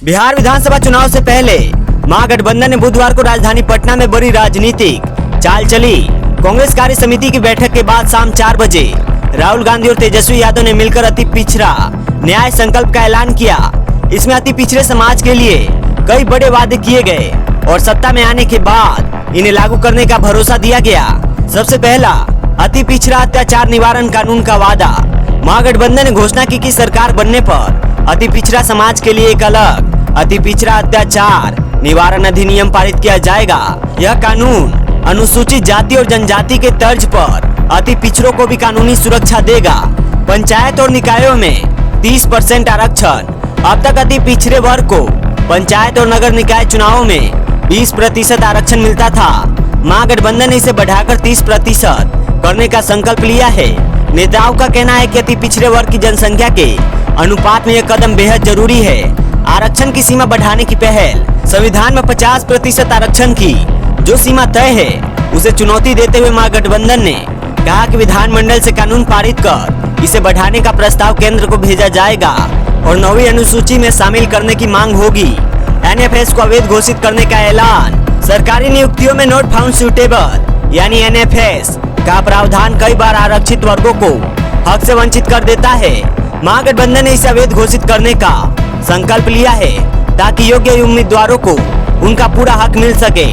बिहार विधानसभा चुनाव से पहले महागठबंधन ने बुधवार को राजधानी पटना में बड़ी राजनीतिक चाल चली। कांग्रेस कार्य समिति की बैठक के बाद शाम 4 बजे राहुल गांधी और तेजस्वी यादव ने मिलकर अति पिछड़ा न्याय संकल्प का ऐलान किया। इसमें अति पिछड़े समाज के लिए कई बड़े वादे किए गए और सत्ता में आने के बाद इन्हें लागू करने का भरोसा दिया गया। सबसे पहला अति पिछड़ा अत्याचार निवारण कानून का वादा। महागठबंधन ने घोषणा की कि सरकार बनने पर अति पिछड़ा समाज के लिए एक अलग अति पिछड़ा अत्याचार निवारण अधिनियम पारित किया जाएगा। यह कानून अनुसूचित जाति और जनजाति के तर्ज पर अति पिछड़ों को भी कानूनी सुरक्षा देगा। पंचायत और निकायों में 30% आरक्षण। अब तक अति पिछड़े वर्ग को पंचायत और नगर निकाय चुनावों में 20% आरक्षण मिलता था। महागठबंधन ने इसे बढ़ाकर 30% करने का संकल्प लिया है। नेताओं का कहना है कि अति पिछड़े वर्ग की जनसंख्या के अनुपात में यह कदम बेहद जरूरी है। आरक्षण की सीमा बढ़ाने की पहल। संविधान में 50% आरक्षण की जो सीमा तय है उसे चुनौती देते हुए महागठबंधन ने कहा कि विधानमंडल से कानून पारित कर इसे बढ़ाने का प्रस्ताव केंद्र को भेजा जाएगा और 9वीं अनुसूची में शामिल करने की मांग होगी। एनएफएस को अवैध घोषित करने का ऐलान। सरकारी नियुक्तियों में नॉट फाउंड सूटेबल यानी एनएफएस का प्रावधान कई बार आरक्षित वर्गों को हक से वंचित कर देता है। महागठबंधन ने इसे अवैध घोषित करने का संकल्प लिया है ताकि योग्य उम्मीदवारों को उनका पूरा हक मिल सके।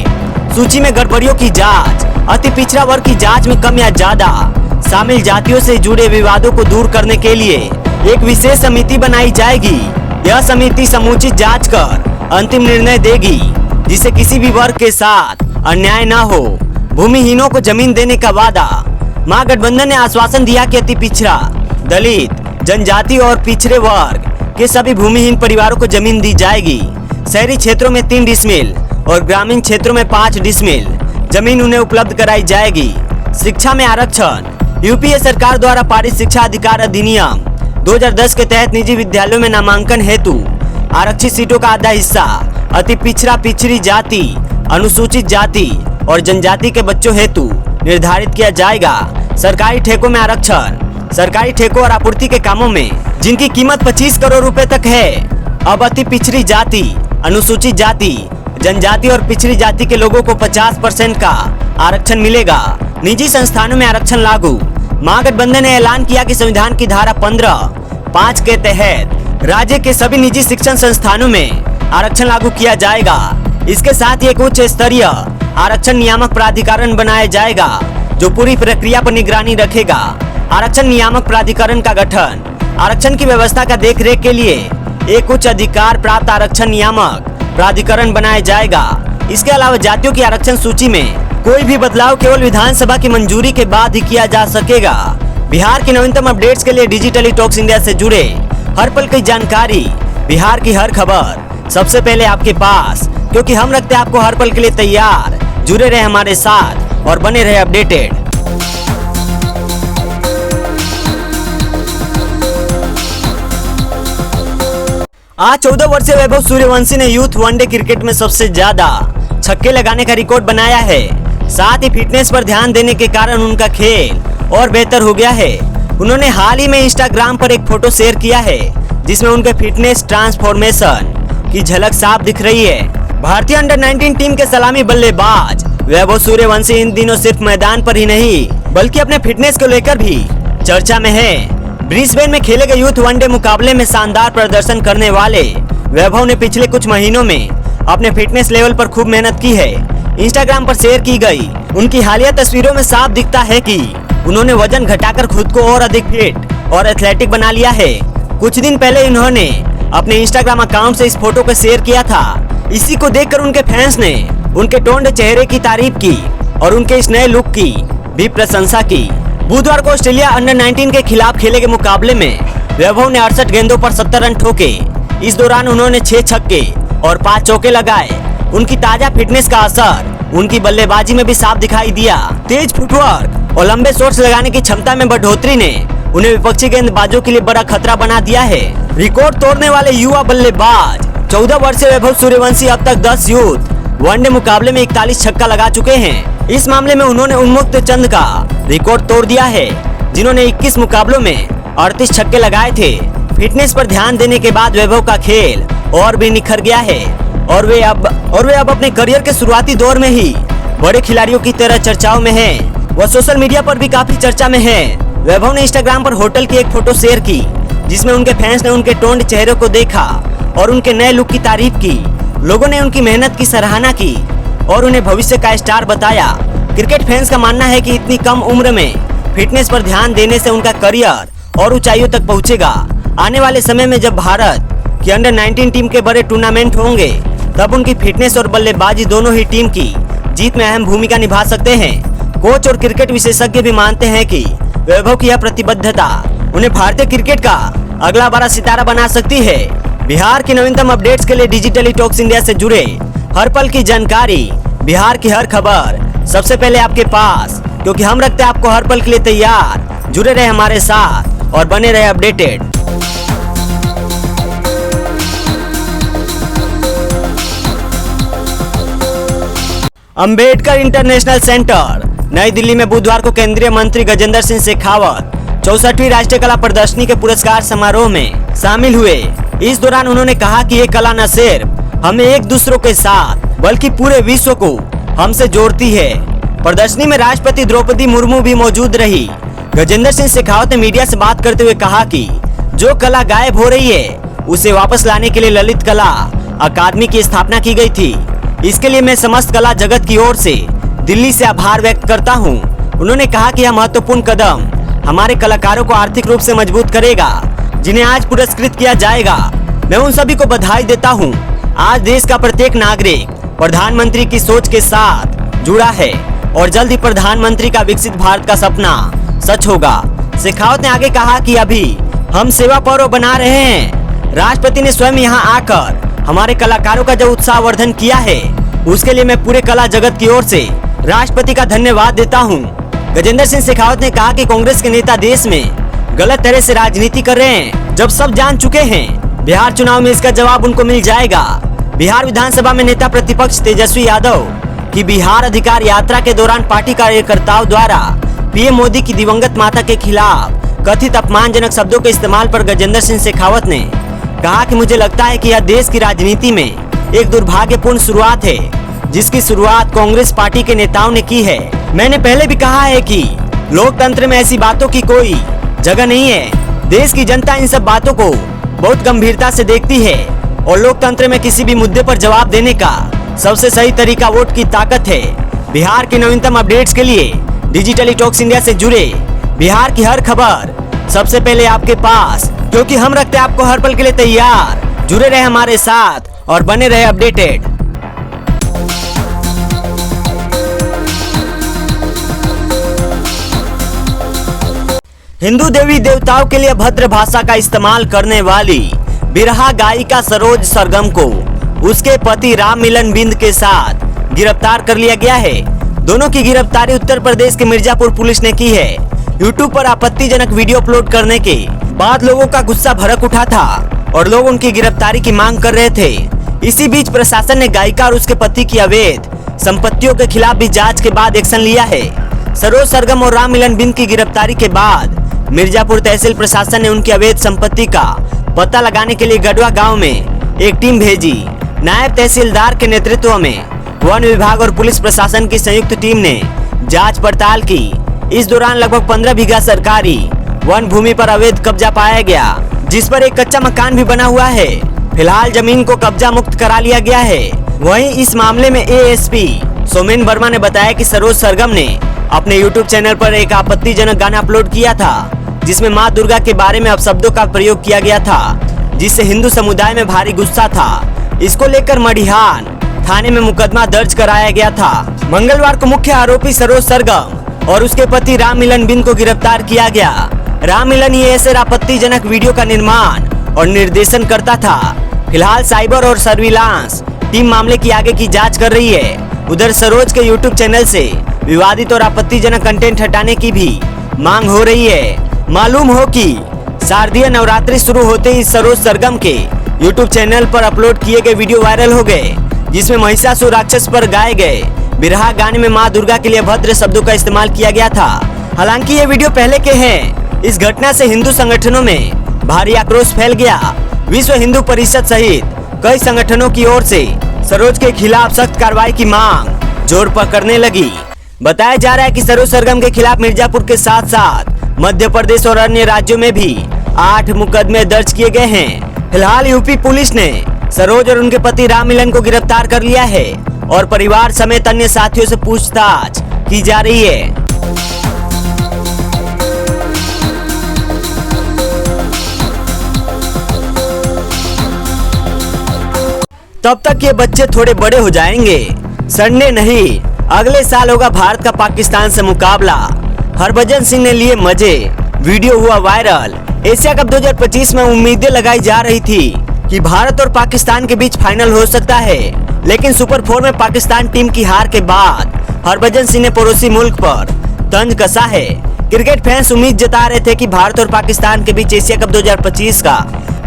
सूची में गड़बड़ियों की जांच। अति पिछड़ा वर्ग की जांच में कम या ज्यादा शामिल जातियों से जुड़े विवादों को दूर करने के लिए एक विशेष समिति बनाई जाएगी। यह समिति समुचित जांच कर अंतिम निर्णय देगी जिससे किसी भी वर्ग के साथ अन्याय न हो। भूमिहीनों को जमीन देने का वादा। महागठबंधन ने आश्वासन दिया कि अति पिछड़ा, दलित, जनजाति और पिछड़े वर्ग के सभी भूमिहीन परिवारों को जमीन दी जाएगी। शहरी क्षेत्रों में 3 डिसमिल और ग्रामीण क्षेत्रों में 5 डिसमिल जमीन उन्हें उपलब्ध कराई जाएगी। शिक्षा में आरक्षण। यूपीए सरकार द्वारा पारित शिक्षा अधिकार अधिनियम 2010 के तहत निजी विद्यालयों में नामांकन हेतु आरक्षित सीटों का आधा हिस्सा अति पिछड़ा, पिछड़ी जाति, अनुसूचित जाति और जनजाति के बच्चों हेतु निर्धारित किया जाएगा। सरकारी ठेकों में आरक्षण। सरकारी ठेकों और आपूर्ति के कामों में जिनकी कीमत 25 करोड़ रुपए तक है, अब अति पिछड़ी जाति, अनुसूचित जाति, जनजाति और पिछड़ी जाति के लोगों को 50% का आरक्षण मिलेगा। निजी संस्थानों में आरक्षण लागू। महागठबंधन ने ऐलान किया कि संविधान की धारा 15(5) के तहत राज्य के सभी निजी शिक्षण संस्थानों में आरक्षण लागू किया जाएगा। इसके साथ ही एक उच्च स्तरीय आरक्षण नियामक प्राधिकरण बनाया जाएगा जो पूरी प्रक्रिया पर निगरानी रखेगा। आरक्षण नियामक प्राधिकरण का गठन। आरक्षण की व्यवस्था का देखरेख के लिए एक उच्च अधिकार प्राप्त आरक्षण नियामक प्राधिकरण बनाया जाएगा। इसके अलावा जातियों की आरक्षण सूची में कोई भी बदलाव केवल विधानसभा की मंजूरी के बाद ही किया जा सकेगा। बिहार की नवीनतम अपडेट्स के लिए डिजिटली टॉक्स इंडिया से जुड़े हर पल की जानकारी, बिहार की हर खबर सबसे पहले आपके पास, क्योंकि हम रखते हैं आपको हर पल के लिए तैयार। जुड़े रहे हमारे साथ और बने रहे अपडेटेड। आज 14 वर्षीय वैभव सूर्यवंशी ने यूथ वनडे क्रिकेट में सबसे ज्यादा छक्के लगाने का रिकॉर्ड बनाया है। साथ ही फिटनेस पर ध्यान देने के कारण उनका खेल और बेहतर हो गया है। उन्होंने हाल ही में इंस्टाग्राम पर एक फोटो शेयर किया है जिसमें उनके फिटनेस ट्रांसफॉर्मेशन की झलक साफ दिख रही है। भारतीय अंडर-19 टीम के सलामी बल्लेबाज वैभव सूर्यवंशी इन दिनों सिर्फ मैदान पर ही नहीं बल्कि अपने फिटनेस को लेकर भी चर्चा में है। ब्रिस्बेन में खेले गए यूथ वनडे मुकाबले में शानदार प्रदर्शन करने वाले वैभव ने पिछले कुछ महीनों में अपने फिटनेस लेवल पर खूब मेहनत की है। इंस्टाग्राम पर शेयर की गई उनकी हालिया तस्वीरों में साफ दिखता है कि उन्होंने वजन घटाकर खुद को और अधिक फिट और एथलेटिक बना लिया है। कुछ दिन पहले इन्होंने अपने इंस्टाग्राम अकाउंट से इस फोटो को शेयर किया था। इसी को देखकर उनके फैंस ने उनके टोन्ड चेहरे की तारीफ की और उनके इस नए लुक की भी प्रशंसा की। बुधवार को ऑस्ट्रेलिया अंडर-19 के खिलाफ खेले गए मुकाबले में वैभव ने 68 गेंदों पर 70 रन ठोके। इस दौरान उन्होंने 6 छक्के और 5 चौके लगाए। उनकी ताजा फिटनेस का असर उनकी बल्लेबाजी में भी साफ दिखाई दिया। तेज फुटवर्क और लंबे शॉट्स लगाने की क्षमता में बढ़ोतरी ने उन्हें विपक्षी गेंदबाजों के लिए बड़ा खतरा बना दिया है। रिकॉर्ड तोड़ने वाले युवा बल्लेबाज 14 वर्षीय वैभव सूर्यवंशी अब तक 10 यूथ वनडे मुकाबले में 41 छक्का लगा चुके हैं। इस मामले में उन्होंने उन्मुक्त चंद का रिकॉर्ड तोड़ दिया है जिन्होंने 21 मुकाबलों में 38 छक्के लगाए थे। फिटनेस पर ध्यान देने के बाद वैभव का खेल और भी निखर गया है और वे अब अपने करियर के शुरुआती दौर में ही बड़े खिलाड़ियों की तरह चर्चाओं में हैं। वह सोशल मीडिया पर भी काफी चर्चा में हैं। वैभव ने इंस्टाग्राम पर होटल की एक फोटो शेयर की जिसमें उनके फैंस ने उनके टोन्ड चेहरे को देखा और उनके नए लुक की तारीफ की। लोगों ने उनकी मेहनत की सराहना की और उन्हें भविष्य का स्टार बताया। क्रिकेट फैंस का मानना है कि इतनी कम उम्र में फिटनेस पर ध्यान देने से उनका करियर और ऊंचाइयों तक पहुंचेगा। आने वाले समय में जब भारत की अंडर-19 टीम के बड़े टूर्नामेंट होंगे तब उनकी फिटनेस और बल्लेबाजी दोनों ही टीम की जीत में अहम भूमिका निभा सकते हैं। कोच और क्रिकेट विशेषज्ञ भी मानते हैं कि वैभव की यह प्रतिबद्धता उन्हें भारतीय क्रिकेट का अगला बड़ा सितारा बना सकती है। बिहार की नवीनतम अपडेट्स के लिए डिजिटली टॉक्स इंडिया से जुड़े हर पल की जानकारी, बिहार की हर खबर सबसे पहले आपके पास, क्योंकि हम रखते हैं आपको हर पल के लिए तैयार। जुड़े रहे हमारे साथ और बने रहे अपडेटेड। अंबेडकर इंटरनेशनल सेंटर नई दिल्ली में बुधवार को केंद्रीय मंत्री गजेंद्र सिंह शेखावत 64वीं राष्ट्रीय कला प्रदर्शनी के पुरस्कार समारोह में शामिल हुए। इस दौरान उन्होंने कहा कि ये कला न सिर्फ हमें एक दूसरों के साथ बल्कि पूरे विश्व को हमसे जोड़ती है। प्रदर्शनी में राष्ट्रपति द्रौपदी मुर्मू भी मौजूद रही। गजेंद्र सिंह शेखावत ने मीडिया से बात करते हुए कहा कि जो कला गायब हो रही है उसे वापस लाने के लिए ललित कला अकादमी की स्थापना की गई थी। इसके लिए मैं समस्त कला जगत की ओर से दिल्ली से आभार व्यक्त करता हूं। उन्होंने कहा कि यह महत्वपूर्ण कदम हमारे कलाकारों को आर्थिक रूप से मजबूत करेगा जिन्हें आज पुरस्कृत किया जाएगा। मैं उन सभी को बधाई देता हूं। आज देश का प्रत्येक नागरिक प्रधानमंत्री की सोच के साथ जुड़ा है और जल्द ही प्रधानमंत्री का विकसित भारत का सपना सच होगा। शेखावत ने आगे कहा कि अभी हम सेवा पर्व बना रहे हैं। राष्ट्रपति ने स्वयं यहाँ आकर हमारे कलाकारों का जो उत्साहवर्धन किया है उसके लिए मैं पूरे कला जगत की ओर से राष्ट्रपति का धन्यवाद देता हूँ। गजेंद्र सिंह शेखावत ने कहा कि कांग्रेस के नेता देश में गलत तरह से राजनीति कर रहे हैं। जब सब जान चुके हैं बिहार चुनाव में इसका जवाब उनको मिल जाएगा। बिहार विधानसभा में नेता प्रतिपक्ष तेजस्वी यादव की बिहार अधिकार यात्रा के दौरान पार्टी कार्यकर्ताओं द्वारा पीएम मोदी की दिवंगत माता के खिलाफ कथित अपमानजनक शब्दों के इस्तेमाल पर गजेंद्र सिंह शेखावत ने कहा कि मुझे लगता है कि यह देश की राजनीति में एक दुर्भाग्यपूर्ण शुरुआत है जिसकी शुरुआत कांग्रेस पार्टी के नेताओं ने की है। मैंने पहले भी कहा है कि लोकतंत्र में ऐसी बातों की कोई जगह नहीं है। देश की जनता इन सब बातों को बहुत गंभीरता से देखती है और लोकतंत्र में किसी भी मुद्दे पर जवाब देने का सबसे सही तरीका वोट की ताकत है। बिहार की नवीनतम अपडेट्स के लिए डिजिटली टॉक्स इंडिया से जुड़े बिहार की हर खबर सबसे पहले आपके पास, क्योंकि हम रखते हैं आपको हर पल के लिए तैयार। जुड़े रहे हमारे साथ और बने रहे अपडेटेड। हिंदू देवी देवताओं के लिए अभद्र भाषा का इस्तेमाल करने वाली बिरहा गायिका सरोज सरगम को उसके पति राम मिलन बिंद के साथ गिरफ्तार कर लिया गया है। दोनों की गिरफ्तारी उत्तर प्रदेश के मिर्जापुर पुलिस ने की है। यूट्यूब पर आपत्तिजनक वीडियो अपलोड करने के बाद लोगों का गुस्सा भड़क उठा था और लोग उनकी गिरफ्तारी की मांग कर रहे थे। इसी बीच प्रशासन ने गायिका और उसके पति की अवैध संपत्तियों के खिलाफ भी जांच के बाद एक्शन लिया है। सरोज सरगम और राम मिलन बिंद की गिरफ्तारी के बाद मिर्जापुर तहसील प्रशासन ने उनकी अवैध संपत्ति का पता लगाने के लिए गढ़वा गांव में एक टीम भेजी। नायब तहसीलदार के नेतृत्व में वन विभाग और पुलिस प्रशासन की संयुक्त टीम ने जांच पड़ताल की। इस दौरान लगभग 15 बीघा सरकारी वन भूमि पर अवैध कब्जा पाया गया, जिस पर एक कच्चा मकान भी बना हुआ है। फिलहाल जमीन को कब्जा मुक्त करा लिया गया है। वहीं इस मामले में एएसपी सोमेन वर्मा ने बताया कि सरोज सरगम ने अपने यूट्यूब चैनल पर एक आपत्तिजनक गाना अपलोड किया था जिसमें मां दुर्गा के बारे में अपशब्दों का प्रयोग किया गया था, जिससे हिंदू समुदाय में भारी गुस्सा था। इसको लेकर मडिहान थाने में मुकदमा दर्ज कराया गया था। मंगलवार को मुख्य आरोपी सरोज सरगम और उसके पति राम मिलन बिंद को गिरफ्तार किया गया। राम मिलन ये ऐसे आपत्तिजनक वीडियो का निर्माण और निर्देशन करता था। फिलहाल साइबर और सर्विलांस टीम मामले की आगे की जांच कर रही है। उधर सरोज के यूट्यूब चैनल से विवादित और आपत्तिजनक कंटेंट हटाने की भी मांग हो रही है। मालूम हो कि शारदीय नवरात्रि शुरू होते ही सरोज सरगम के यूट्यूब चैनल पर अपलोड किए गए वीडियो वायरल हो गए, जिसमें महिषासुर राक्षस पर गाए गए बिरहा गाने में मां दुर्गा के लिए अभद्र शब्दों का इस्तेमाल किया गया था। हालांकि ये वीडियो पहले के हैं। इस घटना से हिंदू संगठनों में भारी आक्रोश फैल गया। विश्व हिंदू परिषद सहित कई संगठनों की ओर से सरोज के खिलाफ सख्त कार्रवाई की मांग जोर पकड़ने लगी। बताया जा रहा है कि सरोज सरगम के खिलाफ मिर्जापुर के साथ साथ मध्य प्रदेश और अन्य राज्यों में भी 8 मुकदमे दर्ज किए गए हैं। फिलहाल यूपी पुलिस ने सरोज और उनके पति राम मिलन को गिरफ्तार कर लिया है और परिवार समेत अन्य साथियों से पूछताछ की जा रही है। तब तक ये बच्चे थोड़े बड़े हो जाएंगे। संडे नहीं, अगले साल होगा भारत का पाकिस्तान से मुकाबला। हरभजन सिंह ने लिए मजे, वीडियो हुआ वायरल। एशिया कप 2025 में उम्मीदें लगाई जा रही थी कि भारत और पाकिस्तान के बीच फाइनल हो सकता है, लेकिन सुपर 4 में पाकिस्तान टीम की हार के बाद हरभजन सिंह ने पड़ोसी मुल्क पर तंज कसा है। क्रिकेट फैंस उम्मीद जता रहे थे कि भारत और पाकिस्तान के बीच एशिया कप 2025 का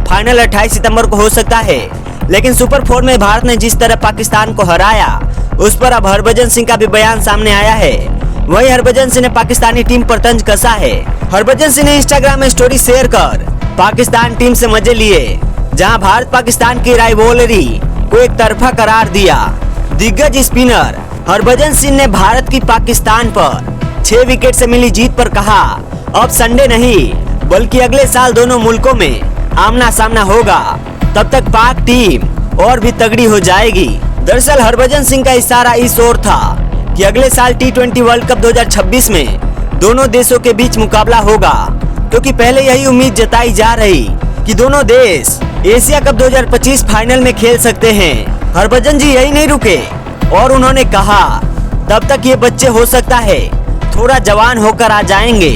फाइनल 28 सितंबर को हो सकता है, लेकिन सुपर 4 में भारत ने जिस तरह पाकिस्तान को हराया, उस पर अब हरभजन सिंह का भी बयान सामने आया है। वहीं हरभजन सिंह ने पाकिस्तानी टीम पर तंज कसा है। हरभजन सिंह ने इंस्टाग्राम में स्टोरी शेयर कर पाकिस्तान टीम से मजे लिए, जहां भारत पाकिस्तान की राइवलरी को एक तरफा करार दिया। दिग्गज स्पिनर हरभजन सिंह ने भारत की पाकिस्तान पर 6 विकेट से मिली जीत पर कहा, अब संडे नहीं बल्कि अगले साल दोनों मुल्कों में आमना सामना होगा, तब तक पाक टीम और भी तगड़ी हो जाएगी। दरअसल हरभजन सिंह का इशारा इस ओर था कि अगले साल T20 वर्ल्ड कप 2026 में दोनों देशों के बीच मुकाबला होगा, क्योंकि पहले यही उम्मीद जताई जा रही कि दोनों देश एशिया कप 2025 फाइनल में खेल सकते हैं। हरभजन जी यही नहीं रुके और उन्होंने कहा, तब तक ये बच्चे हो सकता है थोड़ा जवान होकर आ जाएंगे,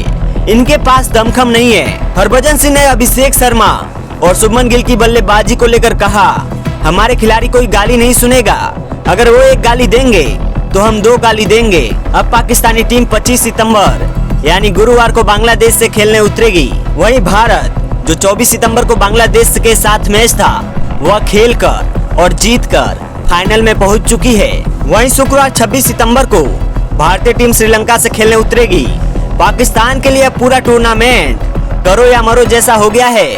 इनके पास दमखम नहीं है। हरभजन सिंह ने अभिषेक शर्मा और शुभमन गिल की बल्लेबाजी को लेकर कहा, हमारे खिलाड़ी कोई गाली नहीं सुनेगा, अगर वो एक गाली देंगे तो हम 2 गाली देंगे। अब पाकिस्तानी टीम 25 सितंबर यानी गुरुवार को बांग्लादेश से खेलने उतरेगी। वहीं भारत जो 24 सितंबर को बांग्लादेश के साथ मैच था, वह खेलकर और जीतकर फाइनल में पहुंच चुकी है। वहीं शुक्रवार 26 सितंबर को भारतीय टीम श्रीलंका से खेलने उतरेगी। पाकिस्तान के लिए पूरा टूर्नामेंट करो या मरो जैसा हो गया है।